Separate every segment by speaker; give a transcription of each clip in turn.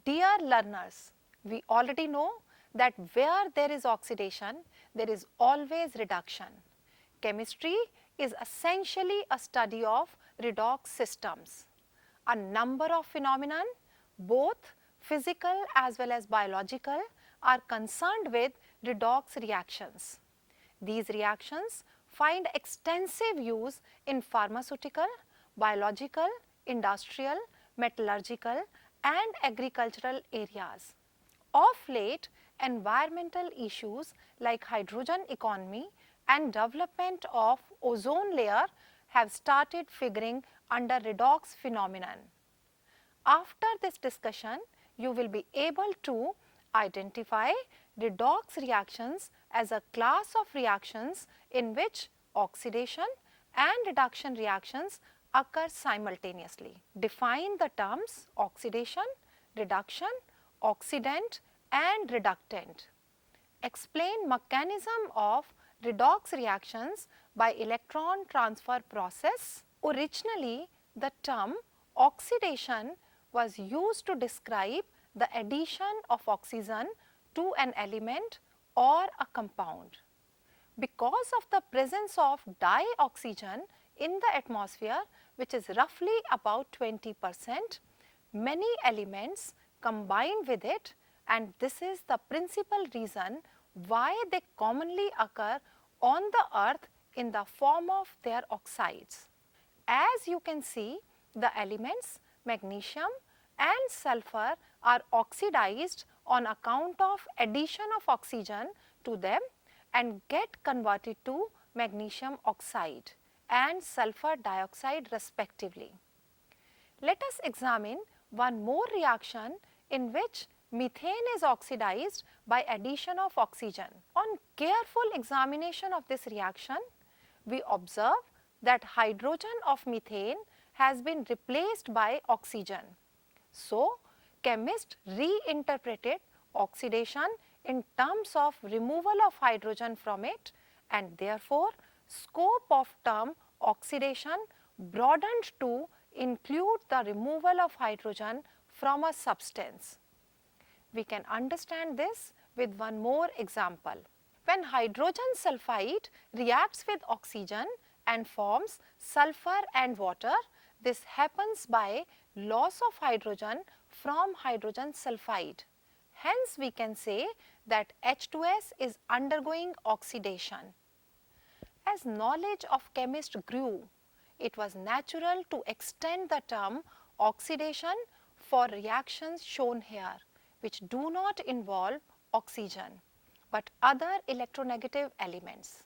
Speaker 1: Dear learners, we already know that where there is oxidation, there is always reduction. Chemistry is essentially a study of redox systems. A number of phenomena, both physical as well as biological, are concerned with redox reactions. These reactions find extensive use in pharmaceutical, biological, industrial, metallurgical and agricultural areas. Of late, environmental issues like hydrogen economy and development of ozone layer have started figuring under redox phenomenon. After this discussion, you will be able to identify redox reactions as a class of reactions in which oxidation and reduction reactions occur simultaneously. Define the terms oxidation, reduction, oxidant and reductant. Explain mechanism of redox reactions by electron transfer process. Originally, the term oxidation was used to describe the addition of oxygen to an element or a compound. Because of the presence of dioxygen in the atmosphere, which is roughly about 20%, many elements combine with it, and this is the principal reason why they commonly occur on the earth in the form of their oxides. As you can see, the elements magnesium and sulfur are oxidized on account of addition of oxygen to them and get converted to magnesium oxide and sulfur dioxide respectively. Let us examine one more reaction in which methane is oxidized by addition of oxygen. On careful examination of this reaction, we observe that hydrogen of methane has been replaced by oxygen. So, chemists reinterpreted oxidation in terms of removal of hydrogen from it, and therefore, scope of term oxidation broadened to include the removal of hydrogen from a substance. We can understand this with one more example. When hydrogen sulfide reacts with oxygen and forms sulfur and water, this happens by loss of hydrogen from hydrogen sulfide. Hence, we can say that H2S is undergoing oxidation. As knowledge of chemists grew, it was natural to extend the term oxidation for reactions shown here, which do not involve oxygen, but other electronegative elements.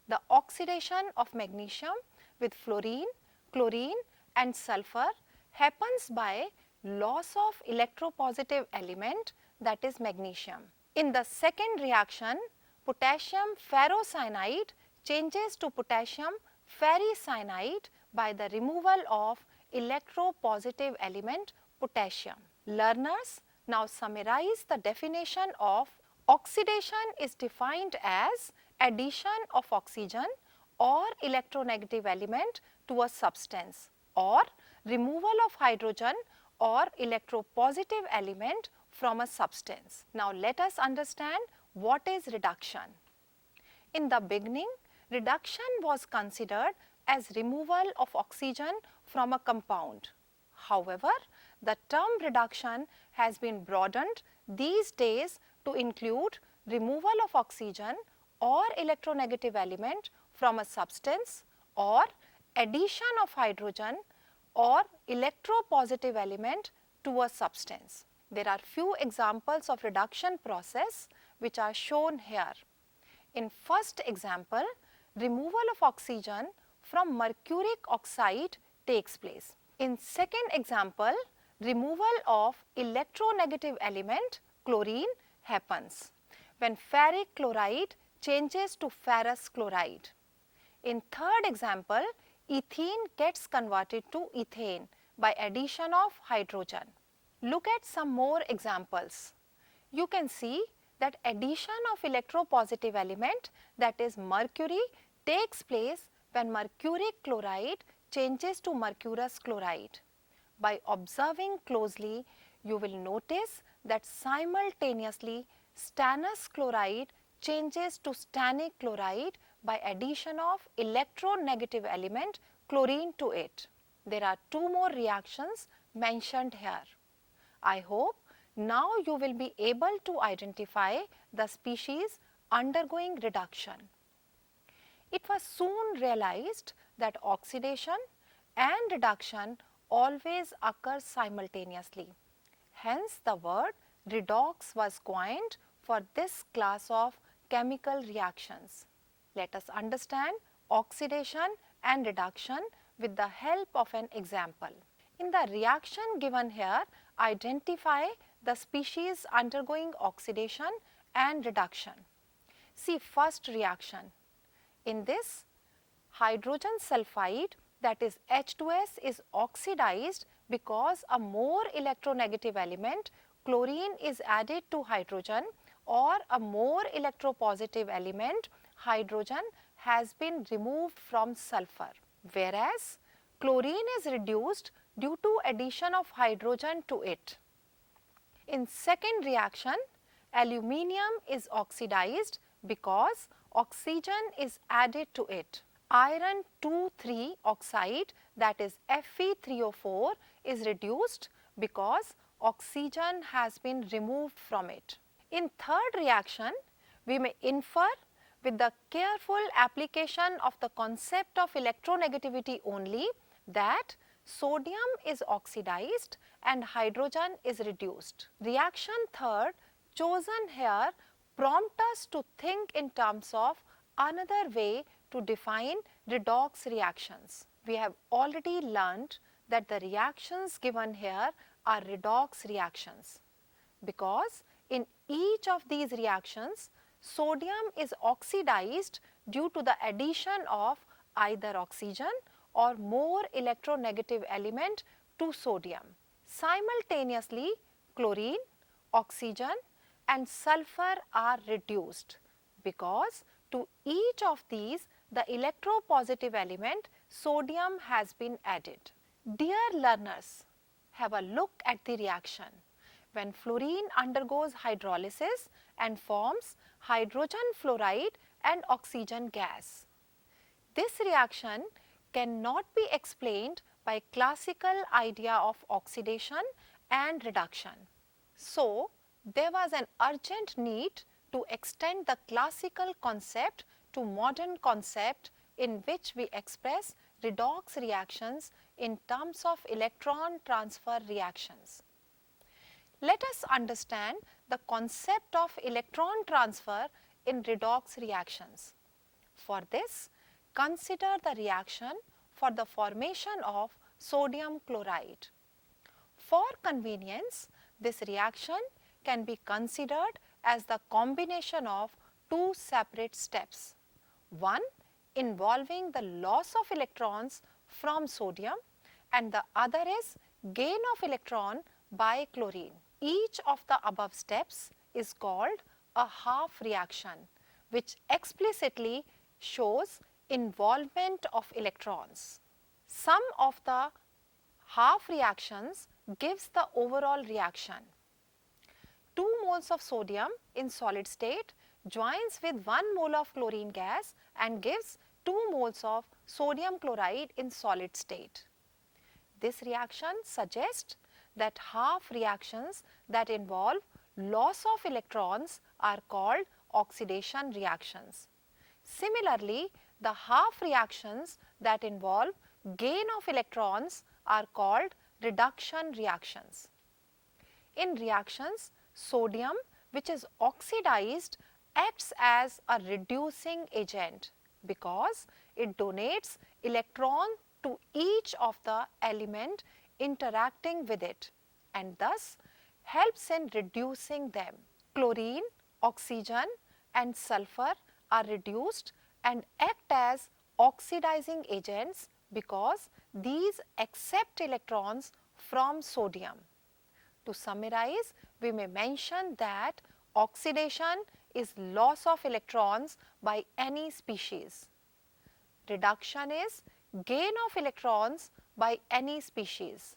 Speaker 1: The oxidation of magnesium with fluorine, chlorine and sulfur happens by loss of electropositive element, that is magnesium. In the second reaction, potassium ferrocyanide changes to potassium ferricyanide by the removal of electropositive element potassium. Learners, now summarize the definition of oxidation is defined as addition of oxygen or electronegative element to a substance, or removal of hydrogen or electropositive element from a substance. Now let us understand what is reduction. In the beginning, reduction was considered as removal of oxygen from a compound. However, the term reduction has been broadened these days to include removal of oxygen or electronegative element from a substance, or addition of hydrogen or electropositive element to a substance. There are few examples of reduction process which are shown here. In first example, removal of oxygen from mercuric oxide takes place. In second example, removal of electronegative element chlorine happens when ferric chloride changes to ferrous chloride. In third example, ethene gets converted to ethane by addition of hydrogen. Look at some more examples. You can see that addition of electropositive element, that is mercury, takes place when mercuric chloride changes to mercurous chloride. By observing closely, you will notice that simultaneously stannous chloride changes to stannic chloride by addition of electronegative element chlorine to it. There are two more reactions mentioned here. I hope now you will be able to identify the species undergoing reduction. It was soon realized that oxidation and reduction always occur simultaneously. Hence, the word redox was coined for this class of chemical reactions. Let us understand oxidation and reduction with the help of an example. In the reaction given here, identify the species undergoing oxidation and reduction. See first reaction. In this, hydrogen sulfide, that is H2S, is oxidized because a more electronegative element chlorine is added to hydrogen, or a more electropositive element hydrogen has been removed from sulfur, whereas chlorine is reduced due to addition of hydrogen to it. In second reaction, aluminium is oxidized because oxygen is added to it. Iron 2,3 oxide, that is Fe3O4, is reduced because oxygen has been removed from it. In third reaction, we may infer with the careful application of the concept of electronegativity only that sodium is oxidized and hydrogen is reduced. Reaction third chosen here prompt us to think in terms of another way to define redox reactions. We have already learnt that the reactions given here are redox reactions, because in each of these reactions sodium is oxidized due to the addition of either oxygen or more electronegative element to sodium. Simultaneously, chlorine, oxygen and sulfur are reduced because to each of these the electropositive element sodium has been added. Dear learners, have a look at the reaction when fluorine undergoes hydrolysis and forms hydrogen fluoride and oxygen gas. This reaction cannot be explained by classical idea of oxidation and reduction. So, there was an urgent need to extend the classical concept to modern concept in which we express redox reactions in terms of electron transfer reactions. Let us understand the concept of electron transfer in redox reactions. For this, consider the reaction for the formation of sodium chloride. For convenience, this reaction can be considered as the combination of two separate steps. One involving the loss of electrons from sodium and the other is gain of electron by chlorine. Each of the above steps is called a half reaction, which explicitly shows involvement of electrons. Sum of the half reactions gives the overall reaction. 2 moles of sodium in solid state joins with 1 mole of chlorine gas and gives 2 moles of sodium chloride in solid state. This reaction suggests that half reactions that involve loss of electrons are called oxidation reactions. Similarly, the half reactions that involve gain of electrons are called reduction reactions. In reactions, sodium, which is oxidized, acts as a reducing agent because it donates electron to each of the element interacting with it and thus helps in reducing them. Chlorine, oxygen and sulfur are reduced and act as oxidizing agents because these accept electrons from sodium. To summarize, we may mention that oxidation is loss of electrons by any species. Reduction is gain of electrons by any species.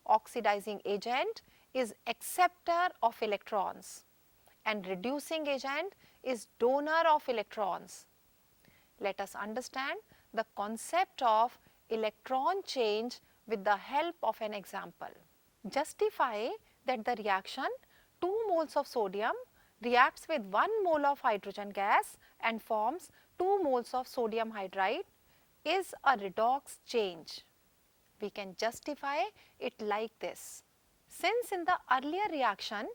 Speaker 1: Oxidizing agent is acceptor of electrons and reducing agent is donor of electrons. Let us understand the concept of electron change with the help of an example. Justify that the reaction 2 moles of sodium reacts with 1 mole of hydrogen gas and forms 2 moles of sodium hydride is a redox change. We can justify it like this. Since in the earlier reaction,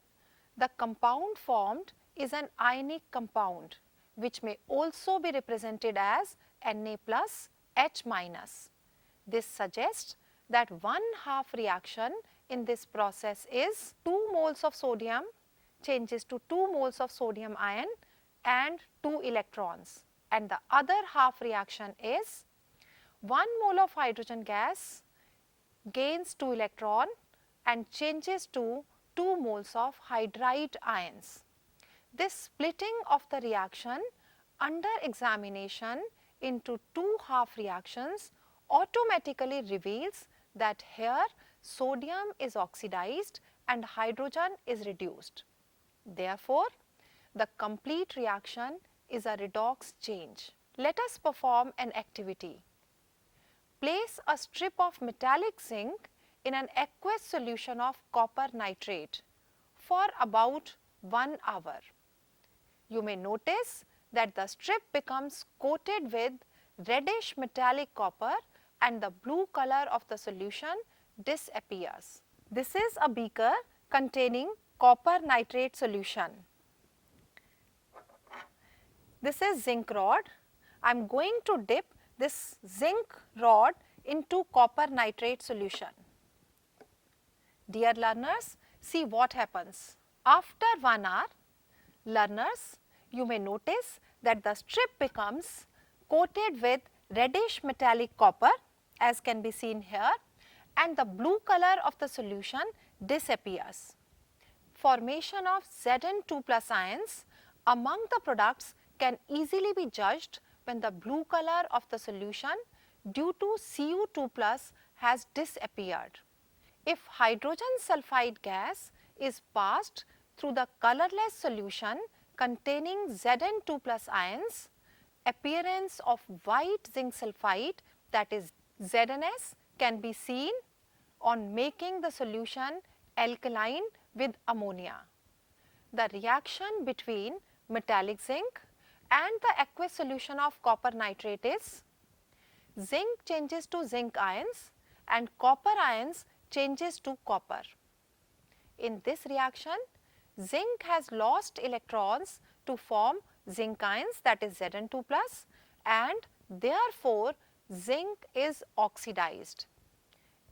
Speaker 1: the compound formed is an ionic compound which may also be represented as Na plus H minus. This suggests that 1/2 reaction in this process is 2 moles of sodium changes to 2 moles of sodium ion and 2 electrons, and the other half reaction is 1 mole of hydrogen gas gains 2 electron and changes to 2 moles of hydride ions. This splitting of the reaction under examination into 2 half reactions automatically reveals that here sodium is oxidized and hydrogen is reduced. Therefore, the complete reaction is a redox change. Let us perform an activity. Place a strip of metallic zinc in an aqueous solution of copper nitrate for about 1 hour. You may notice that the strip becomes coated with reddish metallic copper and the blue color of the solution disappears. This is a beaker containing copper nitrate solution. This is zinc rod. I am going to dip this zinc rod into copper nitrate solution. Dear learners, see what happens. After 1 hour, learners, you may notice that the strip becomes coated with reddish metallic copper as can be seen here, and the blue color of the solution disappears. Formation of Zn2 plus ions among the products can easily be judged when the blue color of the solution due to Cu2 plus has disappeared. If hydrogen sulfide gas is passed through the colorless solution containing Zn2 plus ions, appearance of white zinc sulfide, that is ZnS, can be seen on making the solution alkaline with ammonia. The reaction between metallic zinc and the aqueous solution of copper nitrate is zinc changes to zinc ions and copper ions changes to copper. In this reaction, zinc has lost electrons to form zinc ions, that is Zn2 plus, and therefore zinc is oxidized.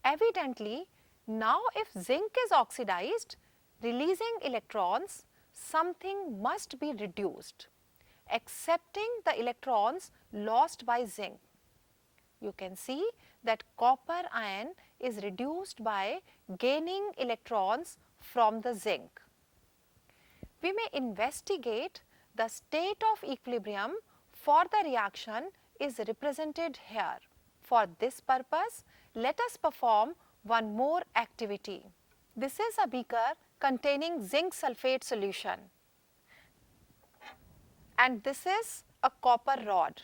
Speaker 1: Evidently, now if zinc is oxidized, releasing electrons, something must be reduced, accepting the electrons lost by zinc. You can see that copper ion is reduced by gaining electrons from the zinc. We may investigate the state of equilibrium for the reaction is represented here. For this purpose, let us perform one more activity. This is a beaker containing zinc sulfate solution, and this is a copper rod.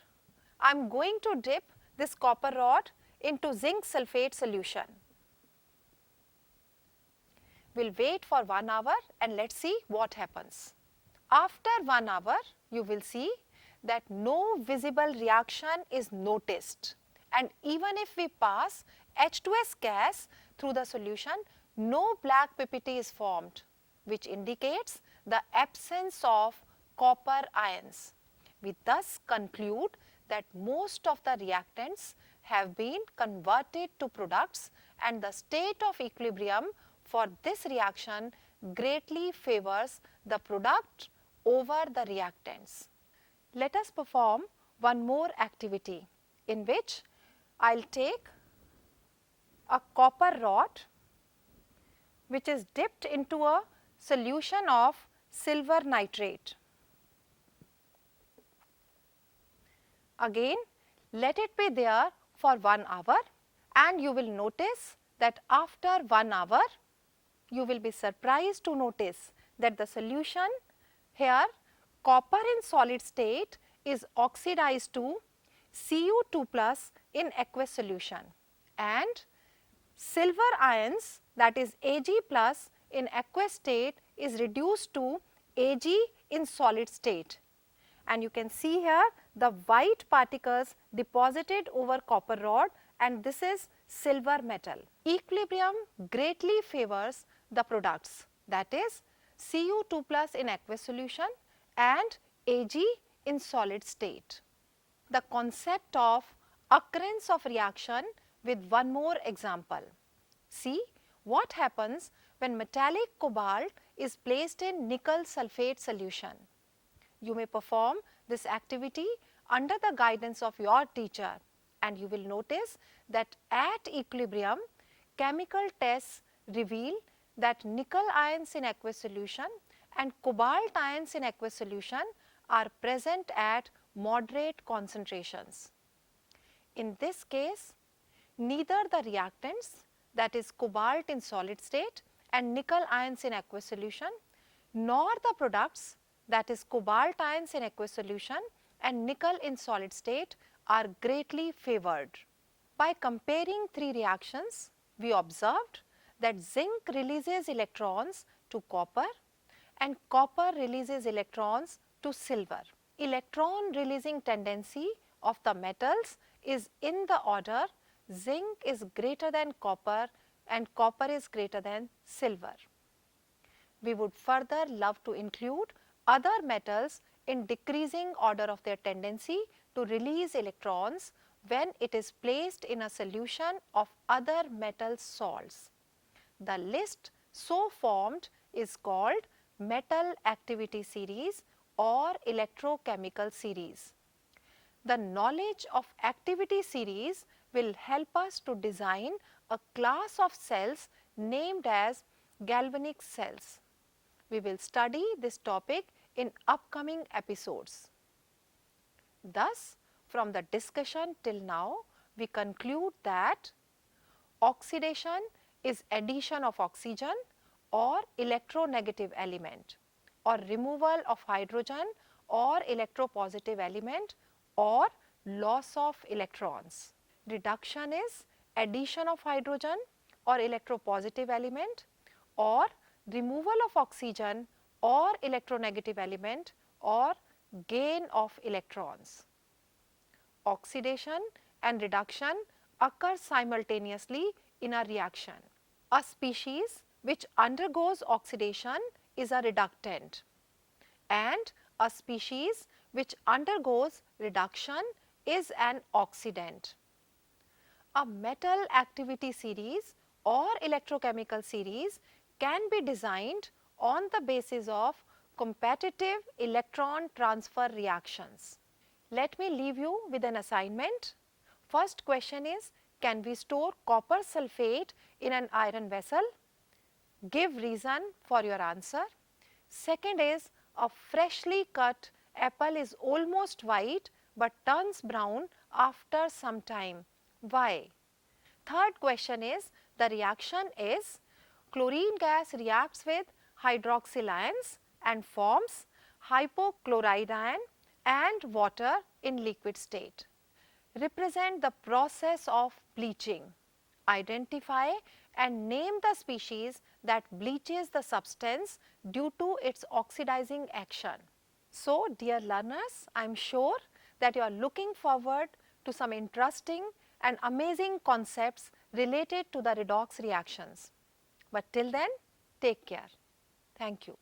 Speaker 1: I am going to dip this copper rod into zinc sulfate solution. We will wait for 1 hour and let us see what happens. After 1 hour, you will see that no visible reaction is noticed, and even if we pass H2S gas through the solution, no black PPT is formed, which indicates the absence of copper ions. We thus conclude that most of the reactants have been converted to products, and the state of equilibrium for this reaction greatly favors the product over the reactants. Let us perform one more activity in which I will take a copper rod which is dipped into a solution of silver nitrate. Again, let it be there for 1 hour, and you will notice that after 1 hour, you will be surprised to notice that the solution here, copper in solid state is oxidized to Cu2 plus in aqueous solution, and silver ions, that is Ag plus in aqueous state, is reduced to Ag in solid state. And you can see here the white particles deposited over copper rod, and this is silver metal. Equilibrium greatly favors the products, that is Cu2 plus in aqueous solution and Ag in solid state. The concept of occurrence of reaction with one more example. See what happens when metallic cobalt is placed in nickel sulphate solution. You may perform this activity under the guidance of your teacher, and you will notice that at equilibrium, chemical tests reveal that nickel ions in aqueous solution and cobalt ions in aqueous solution are present at moderate concentrations. In this case, neither the reactants, that is cobalt in solid state and nickel ions in aqueous solution, nor the products, that is cobalt ions in aqueous solution and nickel in solid state, are greatly favored. By comparing three reactions, we observed that zinc releases electrons to copper and copper releases electrons to silver. Electron releasing tendency of the metals is in the order zinc is greater than copper and copper is greater than silver. We would further love to include other metals in decreasing order of their tendency to release electrons when it is placed in a solution of other metal salts. The list so formed is called metal activity series or electrochemical series. The knowledge of activity series will help us to design a class of cells named as galvanic cells. We will study this topic in upcoming episodes. Thus, from the discussion till now, we conclude that oxidation is addition of oxygen or electronegative element, or removal of hydrogen or electropositive element, or loss of electrons. Reduction is addition of hydrogen or electropositive element, or removal of oxygen or electronegative element, or gain of electrons. Oxidation and reduction occur simultaneously in a reaction. A species which undergoes oxidation is a reductant, and a species which undergoes reduction is an oxidant. A metal activity series or electrochemical series can be designed on the basis of competitive electron transfer reactions. Let me leave you with an assignment. First question is, can we store copper sulphate in an iron vessel? Give reason for your answer. Second is, a freshly cut apple is almost white but turns brown after some time. Why? Third question is, the reaction is chlorine gas reacts with hydroxyl ions and forms hypochlorite ion and water in liquid state. Represent the process of bleaching. Identify and name the species that bleaches the substance due to its oxidizing action. So, dear learners, I am sure that you are looking forward to some interesting and amazing concepts related to the redox reactions. But till then, take care. Thank you.